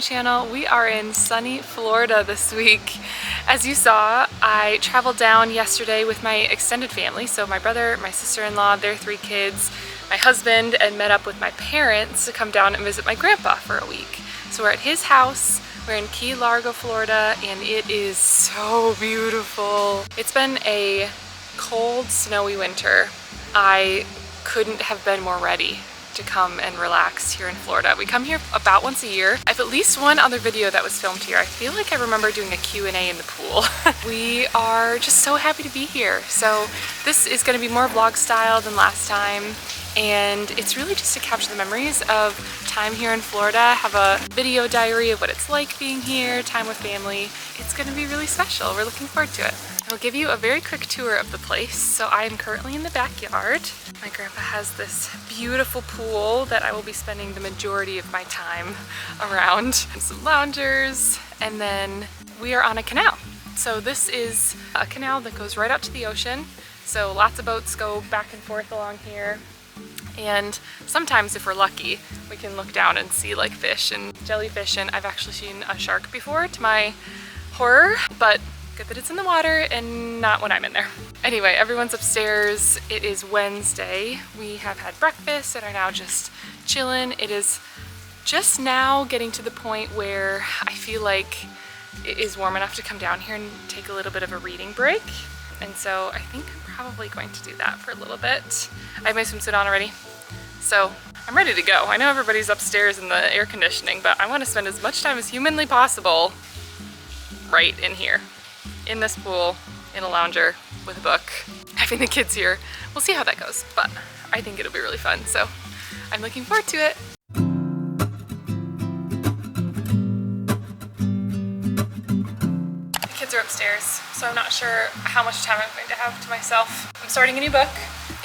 my channel. We are in sunny Florida this week. As you saw, I traveled down yesterday with my extended family, so my brother, my sister-in-law, their 3 kids, my husband, and met up with my parents to come down and visit my grandpa for a week. So we're at his house. We're in Key Largo, Florida, and it is so beautiful. It's been a cold, snowy winter. I couldn't have been more ready to come and relax here in Florida. We come here about once a year. I have at least one other video that was filmed here. I feel like I remember doing a Q&A in the pool. We are just so happy to be here. So this is going to be more vlog style than last time. And it's really just to capture the memories of time here in Florida, have a video diary of what it's like being here, time with family. It's going to be really special. We're looking forward to it. I'll give you a very quick tour of the place. So I am currently in the backyard. My grandpa has this beautiful pool that I will be spending the majority of my time around. Some loungers, and then we are on a canal. So this is a canal that goes right out to the ocean. So lots of boats go back and forth along here. And sometimes if we're lucky, we can look down and see like fish and jellyfish, and I've actually seen a shark before, to my horror, but good that it's in the water and not when I'm in there. Anyway, everyone's upstairs. It is Wednesday. We have had breakfast and are now just chilling. It is just now getting to the point where I feel like it is warm enough to come down here and take a little bit of a reading break. And so I think I'm probably going to do that for a little bit. I have my swimsuit on already, so I'm ready to go. I know everybody's upstairs in the air conditioning, but I want to spend as much time as humanly possible right in here, in this pool, in a lounger, with a book, having the kids here. We'll see how that goes, but I think it'll be really fun, so I'm looking forward to it. The kids are upstairs, so I'm not sure how much time I'm going to have to myself. I'm starting a new book.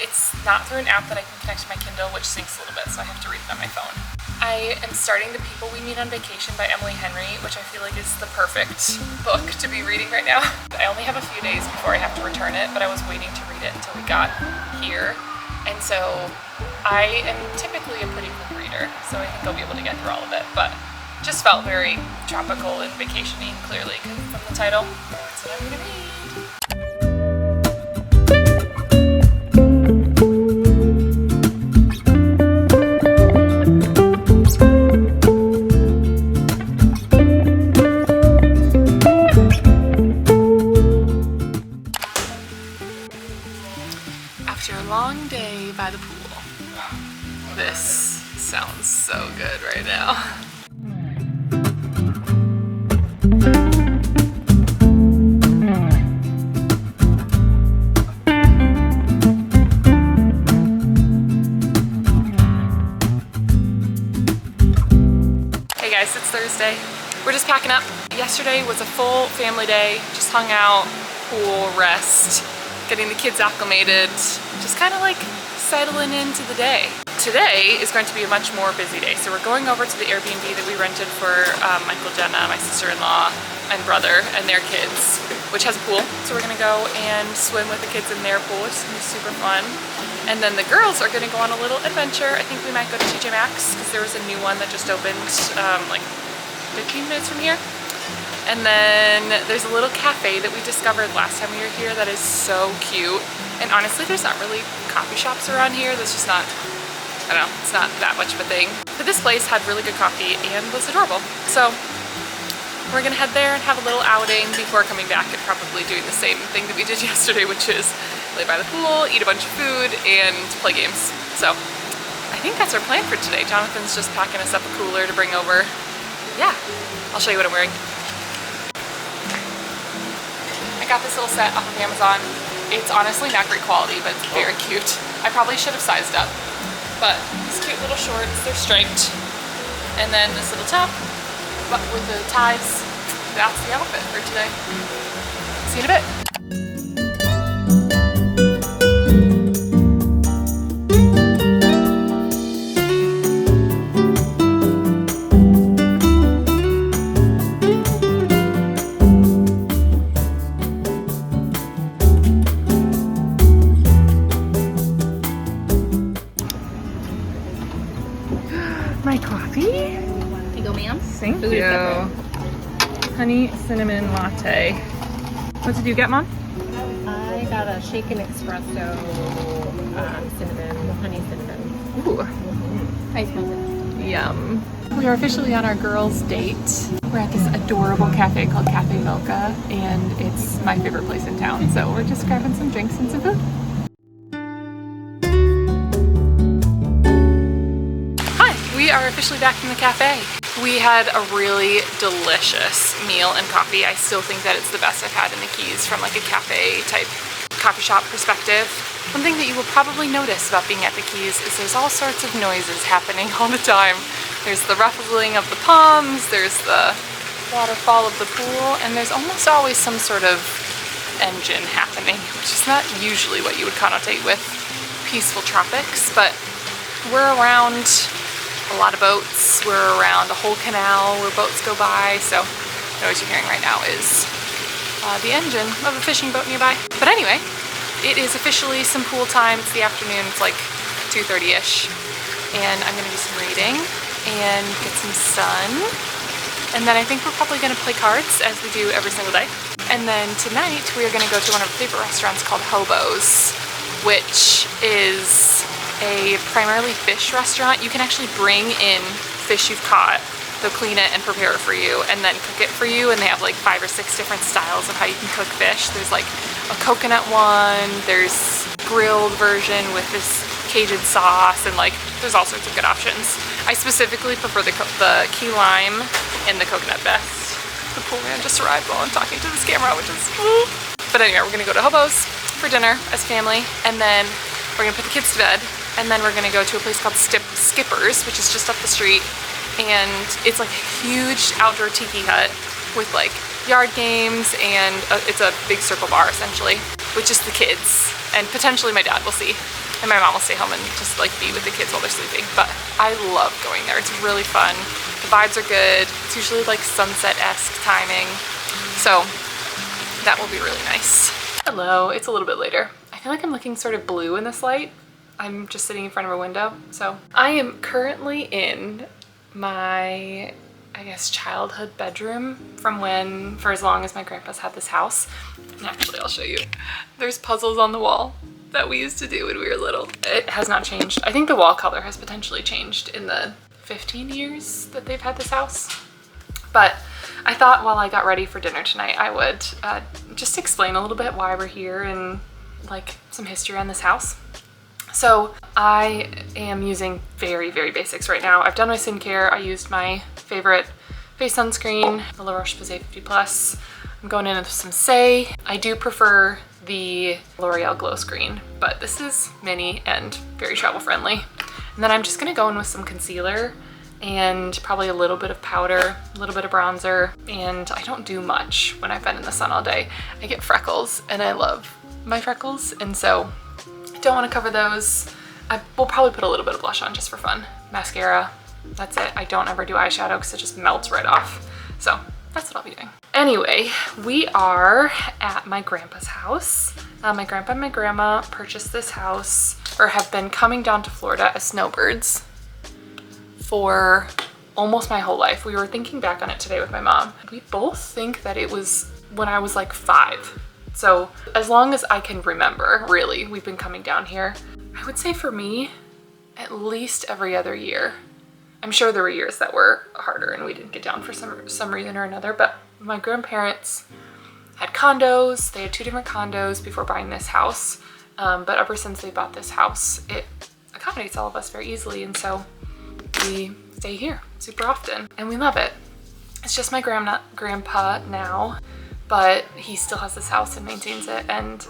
It's not through an app that I can connect to my Kindle, which syncs a little bit, so I have to read it on my phone. I am starting The People We Meet on Vacation by Emily Henry, which I feel like is the perfect book to be reading right now. I only have a few days before I have to return it, but I was waiting to read it until we got here. And so I am typically a pretty quick reader, so I think I'll be able to get through all of it, but just felt very tropical and vacation-y, clearly, from the title. That's what I'm gonna read. After a long day by the pool, this sounds so good right now. Hey guys, it's Thursday. We're just packing up. Yesterday was a full family day, just hung out, pool, rest, getting the kids acclimated, just kind of like settling into the day. Today is going to be a much more busy day, so we're going over to the Airbnb that we rented for Michael, Jenna, my sister-in-law, and brother, and their kids, which has a pool. So we're gonna go and swim with the kids in their pool, which is gonna be super fun. And then the girls are gonna go on a little adventure. I think we might go to TJ Maxx, because there was a new one that just opened like 15 minutes from here. And then there's a little cafe that we discovered last time we were here that is so cute. And honestly, there's not really coffee shops around here. That's just not, I don't know, it's not that much of a thing. But this place had really good coffee and was adorable. So we're gonna head there and have a little outing before coming back and probably doing the same thing that we did yesterday, which is lay by the pool, eat a bunch of food, and play games. So I think that's our plan for today. Jonathan's just packing us up a cooler to bring over. Yeah, I'll show you what I'm wearing. I got this little set off of Amazon. It's honestly not great quality, but it's very cute. I probably should have sized up. But these cute little shorts, they're striped. And then this little top, but with the ties. That's the outfit for today. See you in a bit. My coffee? ma'am. Thank you. Honey cinnamon latte. What did you get, Mom? I got a shaken espresso, cinnamon, honey cinnamon. Ooh. I smell it. Yum. We are officially on our girls' date. We're at this adorable cafe called Cafe Mocha, and it's my favorite place in town. So we're just grabbing some drinks and some food. Hi, we are officially back from the cafe. We had a really delicious meal and coffee. I still think that it's the best I've had in the Keys from like a cafe type coffee shop perspective. One thing that you will probably notice about being at the Keys is there's all sorts of noises happening all the time. There's the ruffling of the palms, there's the waterfall of the pool, and there's almost always some sort of engine happening, which is not usually what you would connotate with peaceful tropics, but we're around a lot of boats. We're around a whole canal where boats go by, so the noise you're hearing right now is the engine of a fishing boat nearby. But anyway, it is officially some pool time. It's the afternoon, it's like 2:30-ish, and I'm gonna do some reading and get some sun. And then I think we're probably gonna play cards as we do every single day. And then tonight we are gonna go to one of our favorite restaurants called Hobo's, which is a primarily fish restaurant. You can actually bring in fish you've caught. They'll clean it and prepare it for you and then cook it for you. And they have like 5 or 6 different styles of how you can cook fish. There's like a coconut one, there's grilled version with this Cajun sauce, and like there's all sorts of good options. I specifically prefer the key lime and the coconut best. The pool man just arrived while I'm talking to this camera, which is ooh. But anyway, we're gonna go to Hobo's for dinner as a family, and then we're gonna put the kids to bed, and then we're gonna go to a place called Skipper's, which is just up the street, and it's like a huge outdoor tiki hut with like yard games, and it's a big circle bar essentially, with just the kids, and potentially my dad, we'll see. And my mom will stay home and just like be with the kids while they're sleeping. But I love going there. It's really fun. The vibes are good. It's usually like sunset-esque timing. So that will be really nice. Hello, it's a little bit later. I feel like I'm looking sort of blue in this light. I'm just sitting in front of a window. So I am currently in my, I guess, childhood bedroom from when, for as long as my grandpa's had this house. And actually, I'll show you. There's puzzles on the wall that we used to do when we were little. It has not changed. I think the wall color has potentially changed in the 15 years that they've had this house. But I thought while I got ready for dinner tonight, I would just explain a little bit why we're here and like some history on this house. So I am using very, very basics right now. I've done my skincare. I used my favorite face sunscreen, the La Roche-Posay 50+. I'm going in with some Say. I do prefer the L'Oreal Glow Screen, but this is mini and very travel friendly. And then I'm just gonna go in with some concealer and probably a little bit of powder, a little bit of bronzer, and I don't do much when I've been in the sun all day. I get freckles and I love my freckles, and so I don't want to cover those. I will probably put a little bit of blush on just for fun. Mascara, that's it. I don't ever do eyeshadow because it just melts right off. So that's what I'll be doing. Anyway, we are at my grandpa's house. My grandpa and my grandma purchased this house, or have been coming down to Florida as snowbirds for almost my whole life. We were thinking back on it today with my mom. We both think that it was when I was like 5. So as long as I can remember, really, we've been coming down here. I would say for me, at least every other year. I'm sure there were years that were harder and we didn't get down for some reason or another, but my grandparents had condos. They had 2 different condos before buying this house. But ever since they bought this house, it accommodates all of us very easily. And so we stay here super often and we love it. It's just my grandpa now, but he still has this house and maintains it. And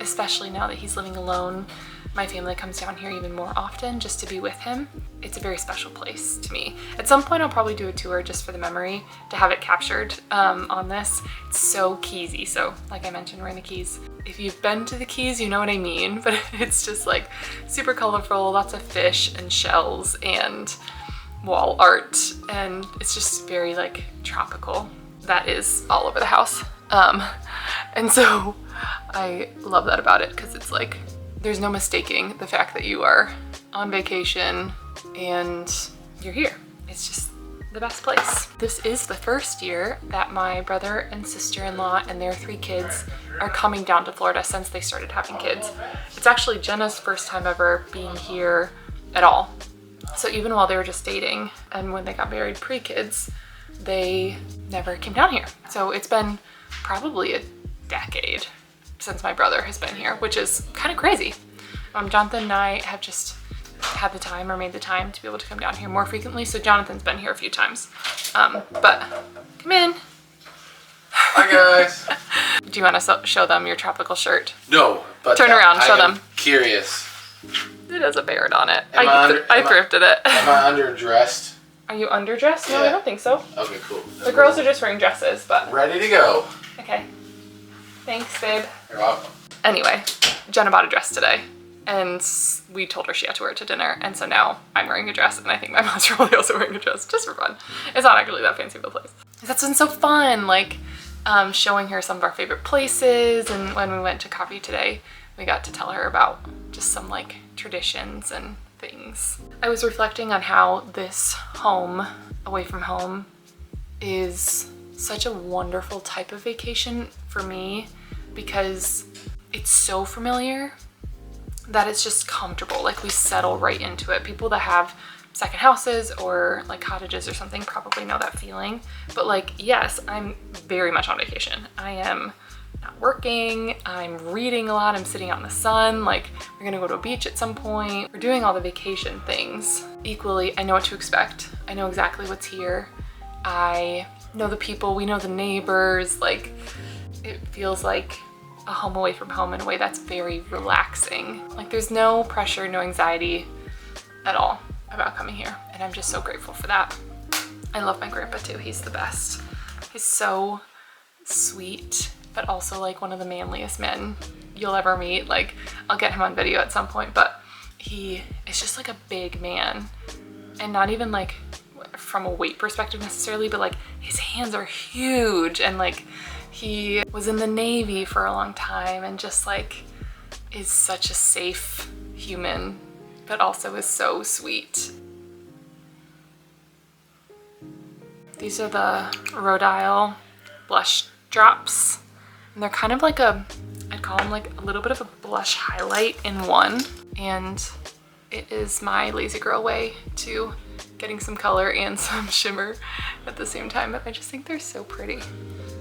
especially now that he's living alone, my family comes down here even more often just to be with him. It's a very special place to me. At some point I'll probably do a tour just for the memory to have it captured on this. It's so Keysy. So like I mentioned, we're in the Keys. If you've been to the Keys, you know what I mean, but it's just like super colorful, lots of fish and shells and wall art, and it's just very like tropical. That is all over the house. And so I love that about it, because it's like there's no mistaking the fact that you are on vacation and you're here. It's just the best place. This is the first year that my brother and sister-in-law and their 3 kids are coming down to Florida since they started having kids. It's actually Jenna's first time ever being here at all. So even while they were just dating and when they got married pre-kids, they never came down here. So it's been probably a decade since my brother has been here, which is kind of crazy. Jonathan and I have just had the time or made the time to be able to come down here more frequently. So Jonathan's been here a few times, but come in. Hi guys. Do you want to show them your tropical shirt? No, but turn around, show them. Curious. It has a bird on it. I thrifted it. Am I underdressed? Are you underdressed? No, Yeah. I don't think so. Okay, cool. The girls are just wearing dresses, but Ready to go. okay. Thanks, babe. You're welcome. Anyway, Jenna bought a dress today, and we told her she had to wear it to dinner, and so now I'm wearing a dress, and I think my mom's probably also wearing a dress, just for fun. It's not actually that fancy of a place. That's been so fun, like showing her some of our favorite places, and when we went to coffee today, we got to tell her about just some like traditions and things. I was reflecting on how this home, away from home, is such a wonderful type of vacation for me because it's so familiar that it's just comfortable. Like we settle right into it. People that have second houses or like cottages or something probably know that feeling. But like, yes, I'm very much on vacation. I am not working, I'm reading a lot, I'm sitting out in the sun, like we're gonna go to a beach at some point. We're doing all the vacation things. Equally, I know what to expect. I know exactly what's here. I know the people, we know the neighbors, like it feels like a home away from home in a way that's very relaxing. Like there's no pressure, no anxiety at all about coming here. And I'm just so grateful for that. I love my grandpa too, he's the best. He's so sweet, but also like one of the manliest men you'll ever meet. Like I'll get him on video at some point, but he is just like a big man, and not even like from a weight perspective necessarily, but like his hands are huge, and like he was in the Navy for a long time and just like is such a safe human, but also is so sweet. These are the Rhode Isle blush drops, and they're kind of like I'd call them like a little bit of a blush highlight in one, and it is my lazy girl way to getting some color and some shimmer at the same time, but I just think they're so pretty.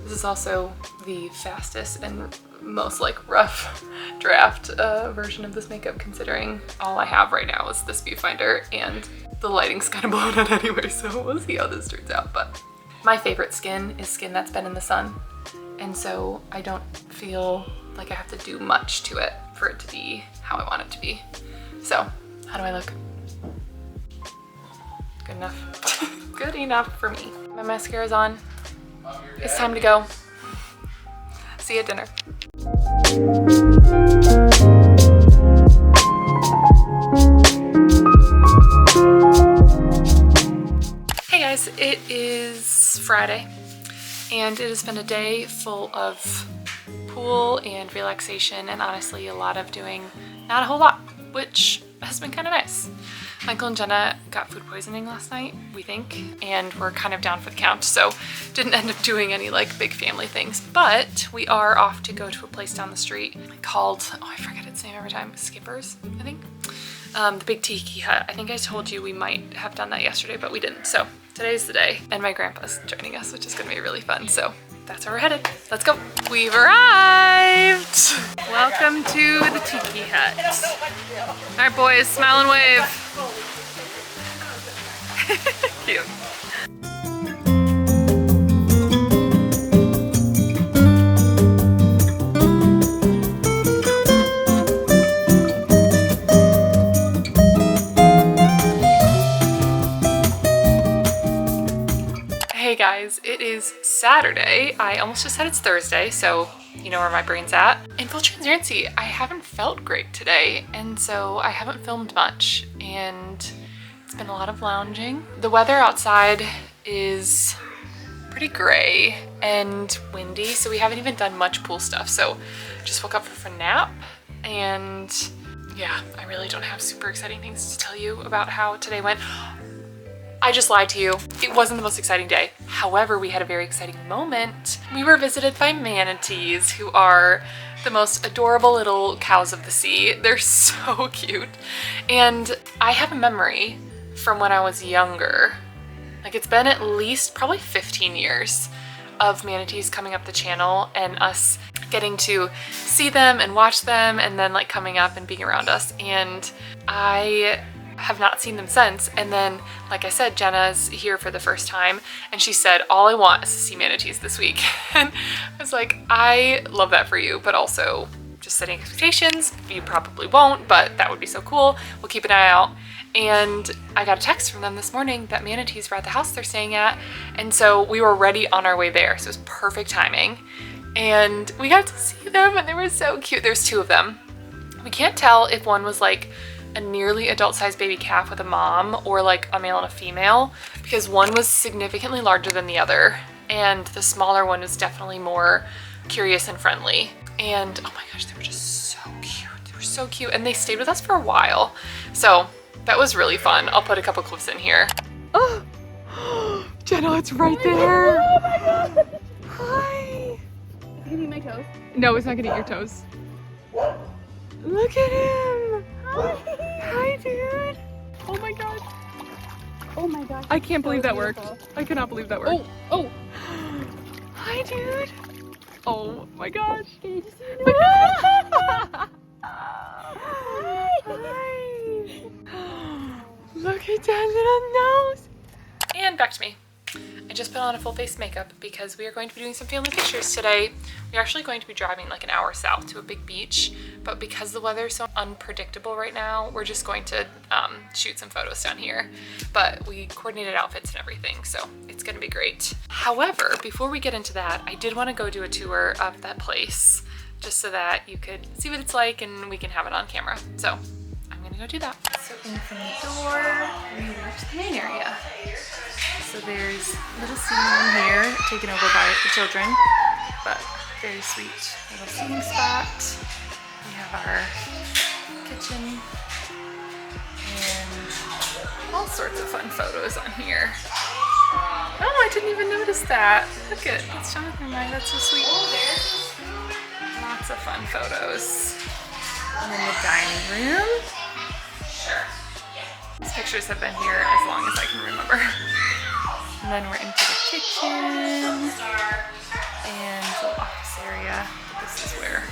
This is also the fastest and most like rough draft version of this makeup, considering all I have right now is this viewfinder and the lighting's kind of blown out anyway, so we'll see how this turns out. But my favorite skin is skin that's been in the sun, and so I don't feel like I have to do much to it for it to be how I want it to be. So how do I look? Good enough. Good enough for me. My mascara's on. It's time to go. See you at dinner. Hey guys, it is Friday, and it has been a day full of pool and relaxation, and honestly a lot of doing not a whole lot, which has been kind of nice. Michael and Jenna got food poisoning last night, we think, and we're kind of down for the count, so didn't end up doing any like big family things. But we are off to go to a place down the street called, oh, I forget its name every time, Skippers, I think. The Big Tiki Hut. I think I told you we might have done that yesterday, but we didn't. So today's the day, and my grandpa's joining us, which is gonna be really fun. So that's where we're headed. Let's go. We've arrived. Welcome to the Tiki Hut. All right, boys, smile and wave. Cute. Hey guys, it is Saturday. I almost just said it's Thursday, so you know where my brain's at. In full transparency, I haven't felt great today, and so I haven't filmed much, and it's been a lot of lounging. The weather outside is pretty gray and windy, so we haven't even done much pool stuff. So just woke up for a nap, and yeah, I really don't have super exciting things to tell you about how today went. I just lied to you. It wasn't the most exciting day. However, we had a very exciting moment. We were visited by manatees, who are the most adorable little cows of the sea. They're so cute. And I have a memory from when I was younger. Like, it's been at least probably 15 years of manatees coming up the channel and us getting to see them and watch them, and then like coming up and being around us. And I have not seen them since. And then, like I said, Jenna's here for the first time, and she said, all I want is to see manatees this week. And I was like, I love that for you, but also just setting expectations. You probably won't, but that would be so cool. We'll keep an eye out. And I got a text from them this morning that manatees were at the house they're staying at. And so we were already on our way there. So it was perfect timing. And we got to see them, and they were so cute. There's two of them. We can't tell if one was like a nearly adult-sized baby calf with a mom or like a male and a female, because one was significantly larger than the other. And the smaller one was definitely more curious and friendly. And oh my gosh, they were just so cute. They were so cute. And they stayed with us for a while. So that was really fun. I'll put a couple clips in here. Oh, Jenna, it's right there. Oh my god. Hi. Is it gonna eat my toes? No, it's not gonna eat your toes. Look at him. Hi, dude. Oh my god. Oh my gosh. I can't believe that beautiful. worked. I cannot believe that worked. Oh. Hi, dude. Oh my gosh. Can you just see Look at him. Look at that little nose. And back to me. I just put on a full face makeup because we are going to be doing some family pictures today. We're actually going to be driving like an hour south to a big beach, but because the weather is so unpredictable right now, we're just going to shoot some photos down here. But we coordinated outfits and everything, so it's gonna be great. However, before we get into that, I did want to go do a tour of that place just so that you could see what it's like and we can have it on camera. So I'm gonna go do that. So in from the door, we reach the main area. So there's a little scene room here, taken over by the children, but very sweet little seating spot. We have our kitchen and all sorts of fun photos on here. Oh, I didn't even notice that. Look at, that's Jonathan and I, that's so sweet. Lots of fun photos. And then the dining room. These pictures have been here as long as I can remember. And then we're into the kitchen and the office area. This is where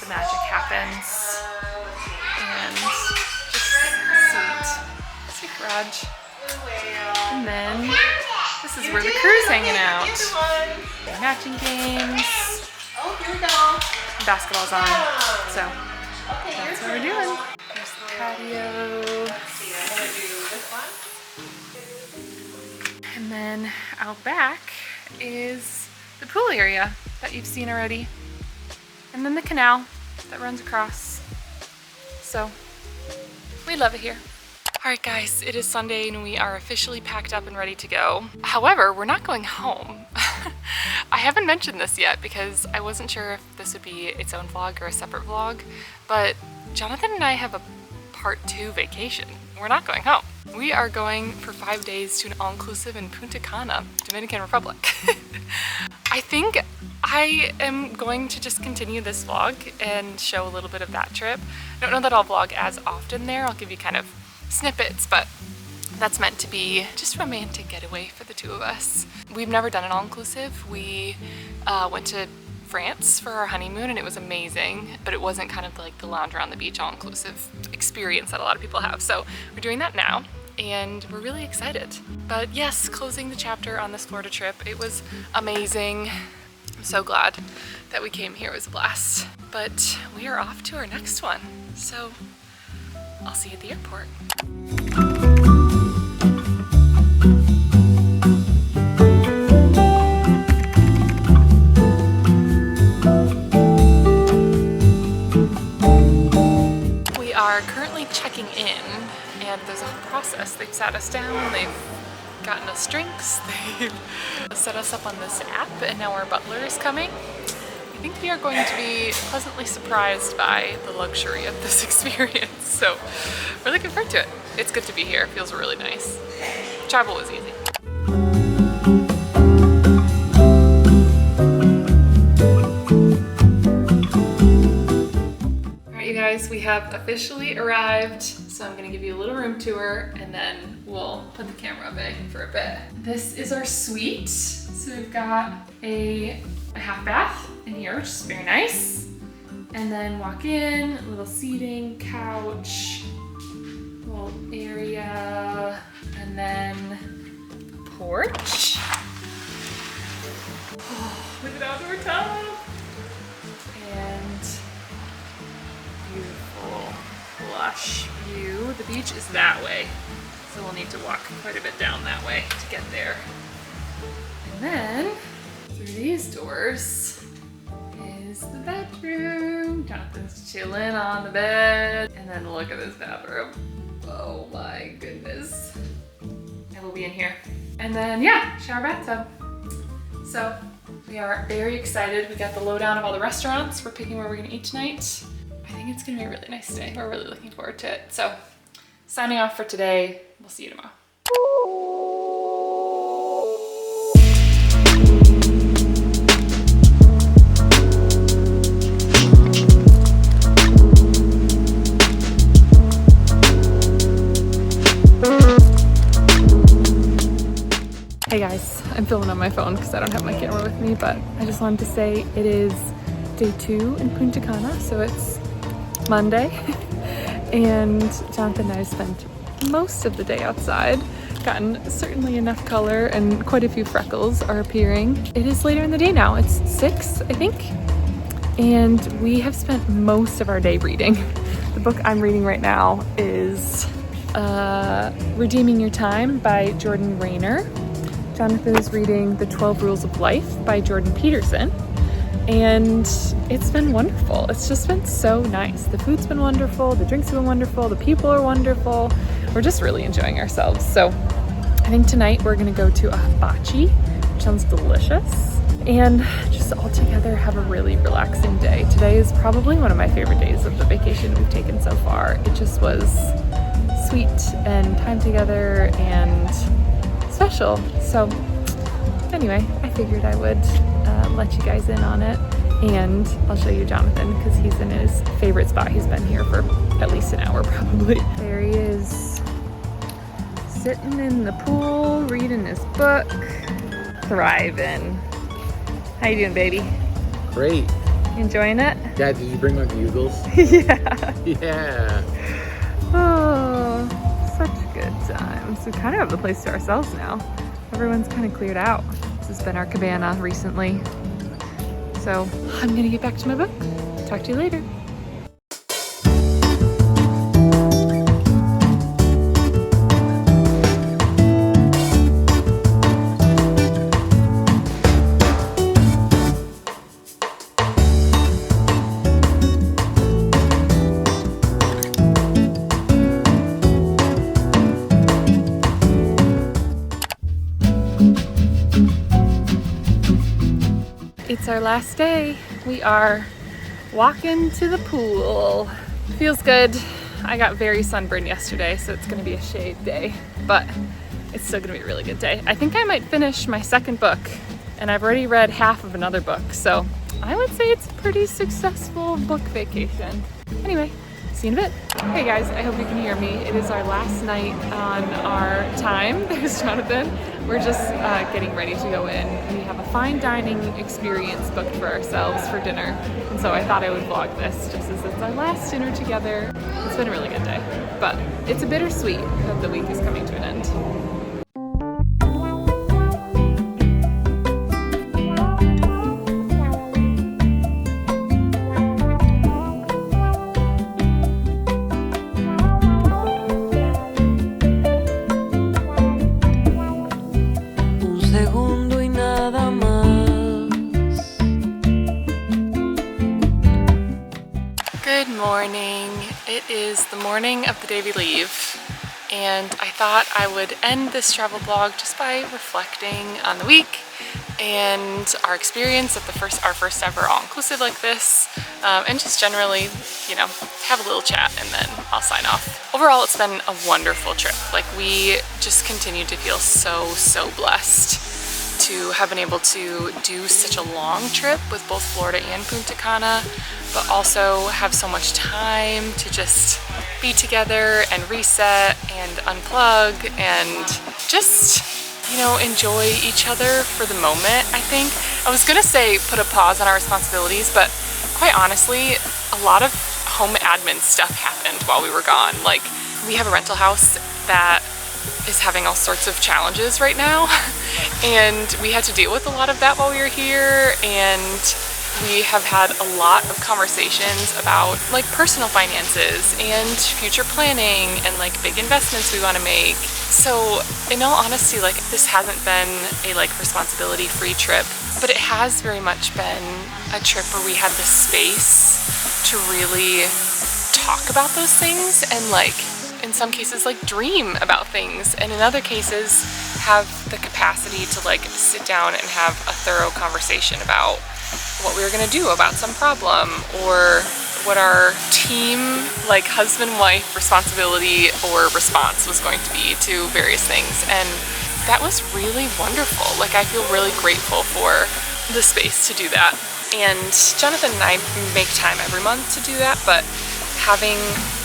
the magic happens. And just sweet garage. And then this is where the crew's hanging out. Matching games. Oh, here we go. Basketball's on. So that's what we're doing. There's the patio. And then out back is the pool area that you've seen already. And then the canal that runs across. So we love it here. All right guys, it is Sunday and we are officially packed up and ready to go. However, we're not going home. I haven't mentioned this yet because I wasn't sure if this would be its own vlog or a separate vlog, but Jonathan and I have a part 2 vacation. We're not going home. We are going for 5 days to an all-inclusive in Punta Cana, Dominican Republic. I think I am going to just continue this vlog and show a little bit of that trip. I don't know that I'll vlog as often there. I'll give you kind of snippets, but that's meant to be just a romantic getaway for the two of us. We've never done an all-inclusive. We went to France for our honeymoon and it was amazing, but it wasn't kind of like the lounge around the beach all-inclusive experience that a lot of people have. So we're doing that now and we're really excited. But yes, closing the chapter on this Florida trip. It was amazing. I'm so glad that we came here. It was a blast. But we are off to our next one. So I'll see you at the airport. We are currently checking in and there's a whole process. They've sat us down, they've gotten us drinks, they've set us up on this app, and now our butler is coming. I think we are going to be pleasantly surprised by the luxury of this experience, so we're looking forward to it. it's good to be here. It feels really nice. Travel was easy. Alright you guys, we have officially arrived. So I'm gonna give you a little room tour and then we'll put the camera away for a bit. This is our suite. So we've got a half bath in here, which is very nice. And then walk in, a little seating, couch, little area, and then a porch. Oh, with an outdoor tub. And beautiful, lush view. The beach is that way, so we'll need to walk quite a bit down that way to get there. And then, through these doors, is the bedroom. Jonathan's chilling on the bed. And then look at this bathroom. Oh my goodness. I will be in here. And then yeah, shower bathtub. So we are very excited. We got the lowdown of all the restaurants. We're picking where we're gonna eat tonight. I think it's gonna be a really nice day. We're really looking forward to it. So signing off for today. We'll see you tomorrow. Hey guys, I'm filming on my phone because I don't have my camera with me, but I just wanted to say it is day 2 in Punta Cana, so it's Monday, and Jonathan and I spent most of the day outside, gotten certainly enough color, and quite a few freckles are appearing. It is later in the day now, it's 6, I think, and we have spent most of our day reading. The book I'm reading right now is Redeeming Your Time by Jordan Rayner. Jonathan is reading The 12 Rules of Life by Jordan Peterson, and it's been wonderful. It's just been so nice. The food's been wonderful, the drinks have been wonderful, the people are wonderful. We're just really enjoying ourselves. So I think tonight we're gonna go to a hibachi, which sounds delicious, and just all together have a really relaxing day. Today is probably one of my favorite days of the vacation we've taken so far. It just was sweet and time together and special. So anyway, I figured I would let you guys in on it, and I'll show you Jonathan because he's in his favorite spot. He's been here for at least an hour probably. There he is, sitting in the pool, reading his book, thriving. How you doing, baby? Great. Enjoying it? Dad, did you bring my bugles? Yeah. Yeah. Oh, such good times. We kind of have the place to ourselves now. Everyone's kind of cleared out. This has been our cabana recently. So I'm gonna get back to my book. Talk to you later. It's our last day. We are walking to the pool. Feels good. I got very sunburned yesterday, so it's gonna be a shade day, but it's still gonna be a really good day. I think I might finish my second book, and I've already read half of another book, so I would say it's a pretty successful book vacation. Anyway, see you in a bit. Hey guys, I hope you can hear me. It is our last night on our time. There's Jonathan. We're just getting ready to go in. We have a fine dining experience booked for ourselves for dinner, and so I thought I would vlog this just as it's our last dinner together. It's been a really good day, but it's a bittersweet that the week is coming to an end. Good morning. It is the morning of the day we leave, and I thought I would end this travel vlog just by reflecting on the week and our experience at our first ever all-inclusive like this. and just generally, you know, have a little chat and then I'll sign off. Overall, it's been a wonderful trip. Like, we just continue to feel so blessed to have been able to do such a long trip with both Florida and Punta Cana, but also have so much time to just be together and reset and unplug and just, you know, enjoy each other for the moment, I think. I was gonna say put a pause on our responsibilities, but quite honestly, a lot of home admin stuff happened while we were gone. Like, we have a rental house that is having all sorts of challenges right now, and we had to deal with a lot of that while we were here, and we have had a lot of conversations about like personal finances and future planning and like big investments we want to make. So in all honesty, like, this hasn't been a like responsibility-free trip, but it has very much been a trip where we had the space to really talk about those things and, like, in some cases, like, dream about things, and in other cases have the capacity to like sit down and have a thorough conversation about what we were gonna do about some problem, or what our team, like husband-wife responsibility or response was going to be to various things. And that was really wonderful. Like, I feel really grateful for the space to do that. And Jonathan and I make time every month to do that, but having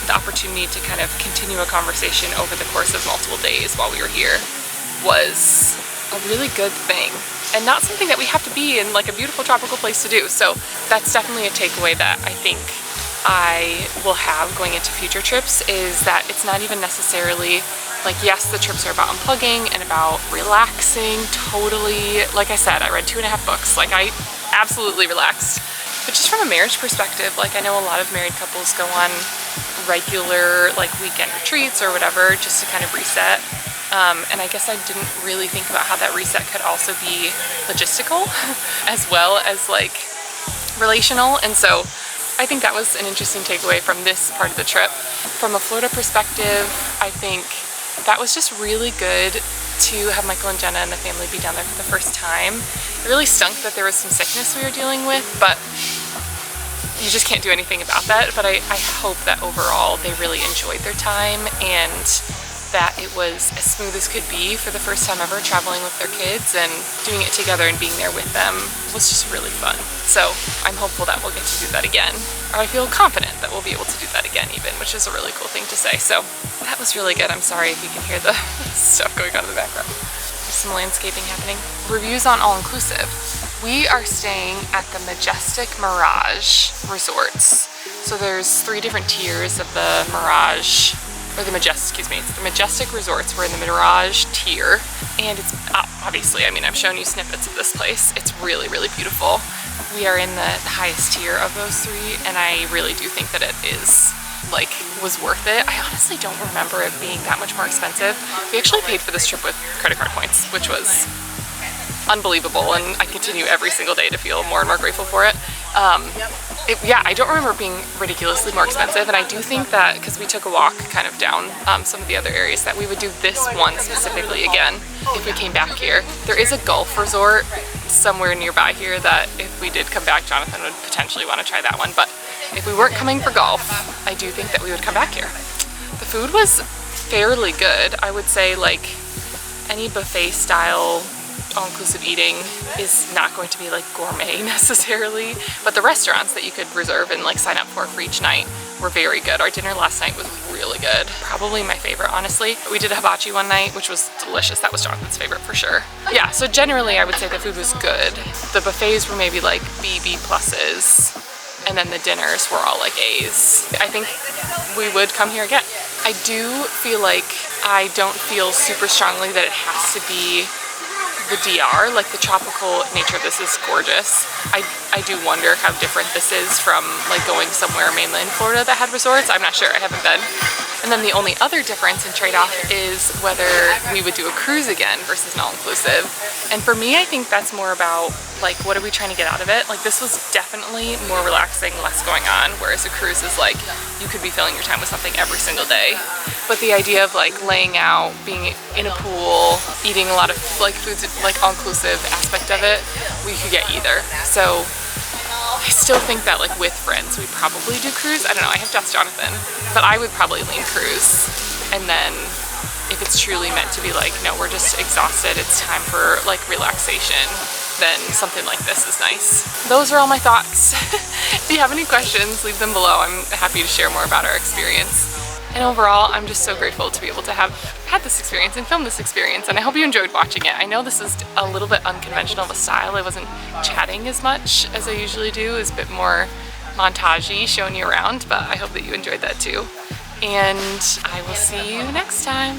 the opportunity to kind of continue a conversation over the course of multiple days while we were here was a really good thing, and not something that we have to be in like a beautiful tropical place to do. So that's definitely a takeaway that I think I will have going into future trips, is that it's not even necessarily like, yes, the trips are about unplugging and about relaxing, totally. Like I said, I read 2.5 books. Like, I absolutely relaxed. But just from a marriage perspective, like, I know a lot of married couples go on regular like weekend retreats or whatever just to kind of reset. And I guess I didn't really think about how that reset could also be logistical as well as like relational. And so I think that was an interesting takeaway from this part of the trip. From a Florida perspective, I think that was just really good to have Michael and Jenna and the family be down there for the first time. It really stunk that there was some sickness we were dealing with, but you just can't do anything about that. But I hope that overall they really enjoyed their time, and that it was as smooth as could be for the first time ever traveling with their kids, and doing it together and being there with them was just really fun. So I'm hopeful that we'll get to do that again, or I feel confident that we'll be able to do that again even, which is a really cool thing to say. So that was really good. I'm sorry if you can hear the stuff going on in the background. There's some landscaping happening. Reviews on all-inclusive. We are staying at the Majestic Mirage Resorts. So there's 3 different tiers of the Mirage, or the Majestic, excuse me, it's the Majestic Resorts. We're in the Mirage tier, and it's obviously, I mean, I've shown you snippets of this place. It's really beautiful. We are in the highest tier of those 3, and I really do think that it is, like, was worth it. I honestly don't remember it being that much more expensive. We actually paid for this trip with credit card points, which was unbelievable, and I continue every single day to feel more and more grateful for it. Yeah, I don't remember it being ridiculously more expensive, and I do think that because we took a walk kind of down some of the other areas, that we would do this one specifically again if we came back here. There is a golf resort somewhere nearby here that if we did come back, Jonathan would potentially want to try that one, but if we weren't coming for golf, I do think that we would come back here. The food was fairly good. I would say, like, any buffet style all-inclusive eating is not going to be like gourmet necessarily, but the restaurants that you could reserve and like sign up for each night were very good. Our dinner last night was really good. Probably my favorite, honestly. We did a hibachi one night, which was delicious. That was Jonathan's favorite for sure. Yeah, so generally I would say the food was good. The buffets were maybe like B pluses, and then the dinners were all like A's. I think we would come here again. I do feel like I don't feel super strongly that it has to be the DR, like the tropical nature of this is gorgeous. I do wonder how different this is from like going somewhere mainland Florida that had resorts. I'm not sure, I haven't been. And then the only other difference and trade-off is whether we would do a cruise again versus an all-inclusive. And for me, I think that's more about like, what are we trying to get out of it? Like, this was definitely more relaxing, less going on, whereas a cruise is like, you could be filling your time with something every single day. But the idea of like laying out, being in a pool, eating a lot of like foods, like all-inclusive aspect of it, we could get either. So I still think that like with friends we'd probably do cruise. I don't know, I have to ask Jonathan, but I would probably lean cruise. And then if it's truly meant to be like, no, we're just exhausted, it's time for like relaxation, then something like this is nice. Those are all my thoughts. If you have any questions, leave them below. I'm happy to share more about our experience. And overall, I'm just so grateful to be able to have had this experience and film this experience, and I hope you enjoyed watching it. I know this is a little bit unconventional of a style. I wasn't chatting as much as I usually do. It's a bit more montagey, showing you around, but I hope that you enjoyed that too. And I will see you next time.